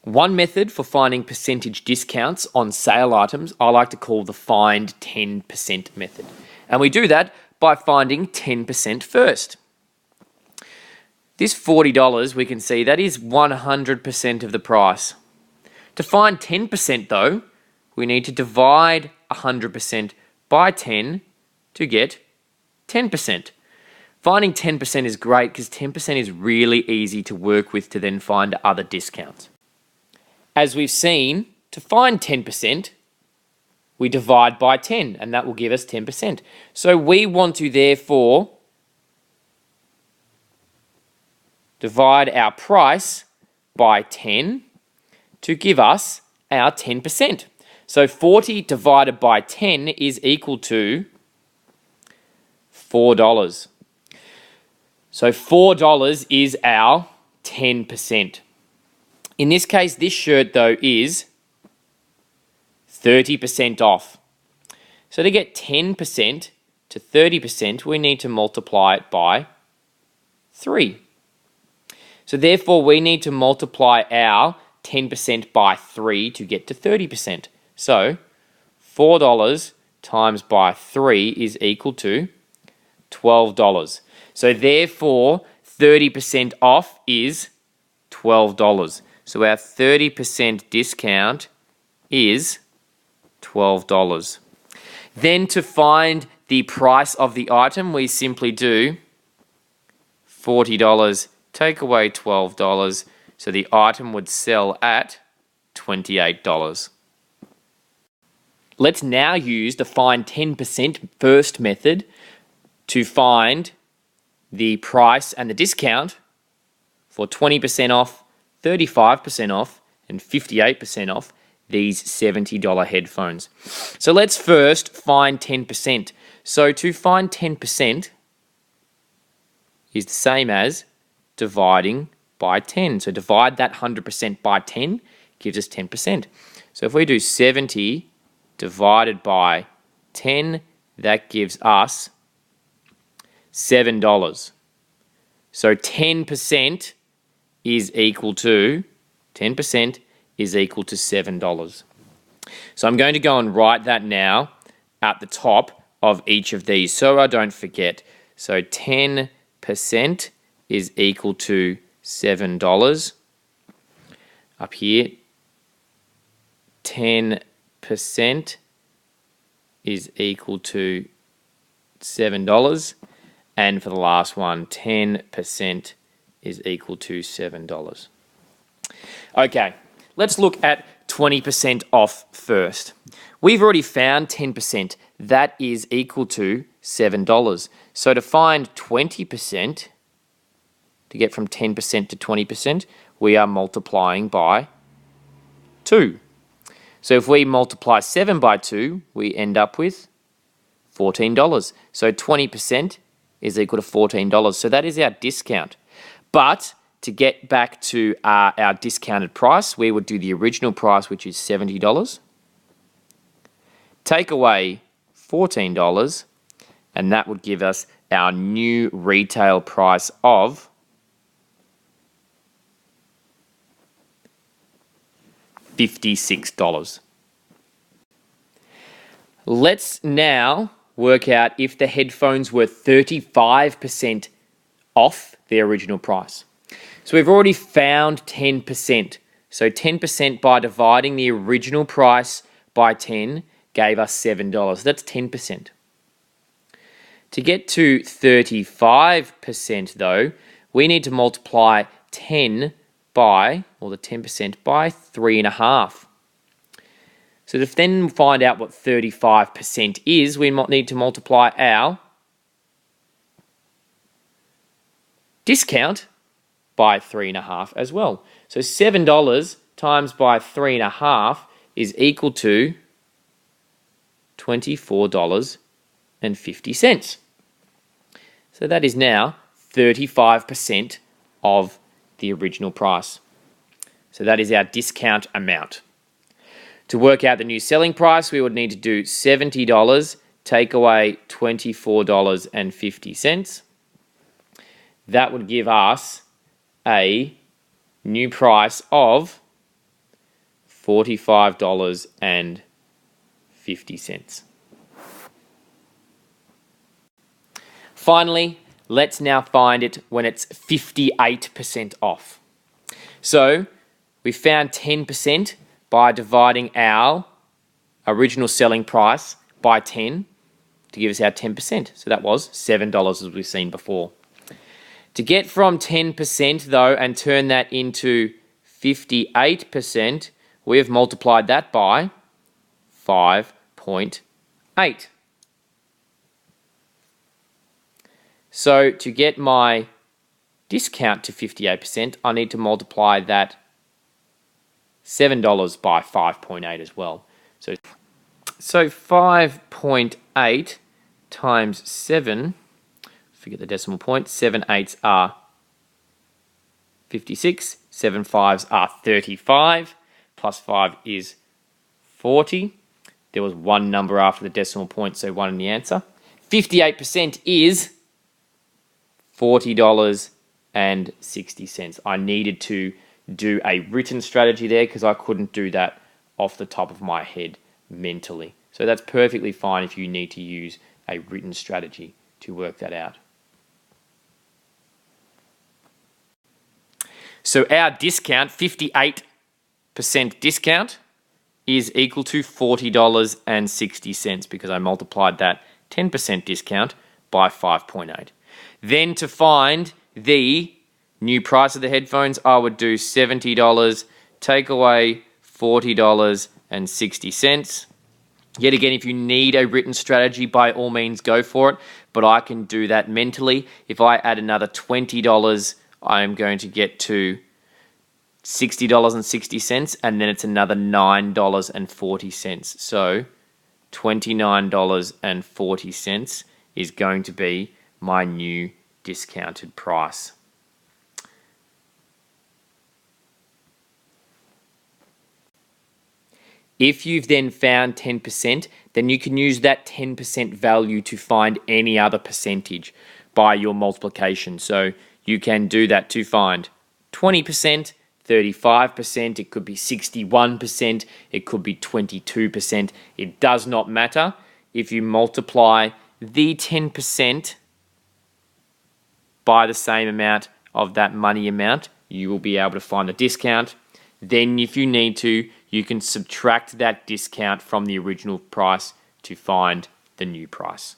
One method for finding percentage discounts on sale items I like to call the find 10% method. And we do that by finding 10% first. This $40, we can see that is 100% of the price. To find 10% though, we need to divide 100% by 10 to get 10%. Finding 10% is great because 10% is really easy to work with to then find other discounts. As we've seen, to find 10%, we divide by 10 and that will give us 10%. So we want to therefore divide our price by 10 to give us our 10%. So 40 divided by 10 is equal to $4. So $4 is our 10%. In this case, this shirt though is 30% off. So to get 10% to 30%, we need to multiply it by 3. So therefore, we need to multiply our 10% by 3 to get to 30%. So $4 times by 3 is equal to $12. So therefore, 30% off is $12. So our 30% discount is $12. Then to find the price of the item, we simply do $40 take away $12, so the item would sell at $28. Let's now use the find 10% first method to find the price and the discount for 20% off, 35% off, and 58% off these $70 headphones. So let's first find 10%. So to find 10% is the same as dividing by 10. So divide that 100% by 10 gives us 10%. So if we do 70 divided by 10, that gives us $7. So 10% is equal to $7. So I'm going to go and write that now at the top of each of these so I don't forget. So 10% is equal to $7. Up here, 10% is equal to $7. And for the last one, 10% is equal to $7. Okay, let's look at 20% off first. We've already found 10%. That is equal to $7. So to find 20%, to get from 10% to 20%, we are multiplying by 2. So if we multiply 7 by 2, we end up with $14. So 20% is equal to $14. So that is our discount. But to get back to our discounted price, we would do the original price, which is $70. Take away $14, and that would give us our new retail price of $56. Let's now work out if the headphones were 35% off their original price. So we've already found 10%. So 10% by dividing the original price by 10 gave us $7. That's 10%. To get to 35% though, we need to multiply 10 by, or the 10% by 3.5. So to then find out what 35% is, we might need to multiply our discount by 3.5 as well. So $7 times by 3.5 is equal to $24.50. So that is now 35% of the original price. So that is our discount amount. To work out the new selling price, we would need to do $70 take away $24.50. That would give us a new price of $45.50. Finally, let's now find it when it's 58% off. So we found 10% by dividing our original selling price by 10 to give us our 10%. So that was $7 as we've seen before. To get from 10% though and turn that into 58%, we have multiplied that by 5.8. So to get my discount to 58%, I need to multiply that $7 by 5.8 as well. So 5.8 times 7, forget the decimal point, 7 eighths are 56, 7 fives are 35, plus 5 is 40. There was one number after the decimal point, so 1 in the answer. 58% is $40.60. I needed to do a written strategy there because I couldn't do that off the top of my head mentally. So that's perfectly fine if you need to use a written strategy to work that out. So our discount, 58% discount, is equal to $40.60 because I multiplied that 10% discount by 5.8. Then to find the new price of the headphones, I would do $70, take away $40.60. Yet again, if you need a written strategy, by all means go for it, but I can do that mentally. If I add another $20, I am going to get to $60.60, and then it's another $9.40. So $29.40 is going to be my new discounted price. If you've then found 10%, then you can use that 10% value to find any other percentage by your multiplication. So you can do that to find 20%, 35%, it could be 61%, it could be 22%. It does not matter. If you multiply the 10% by the same amount of that money amount, you will be able to find the discount. Then if you need to, you can subtract that discount from the original price to find the new price.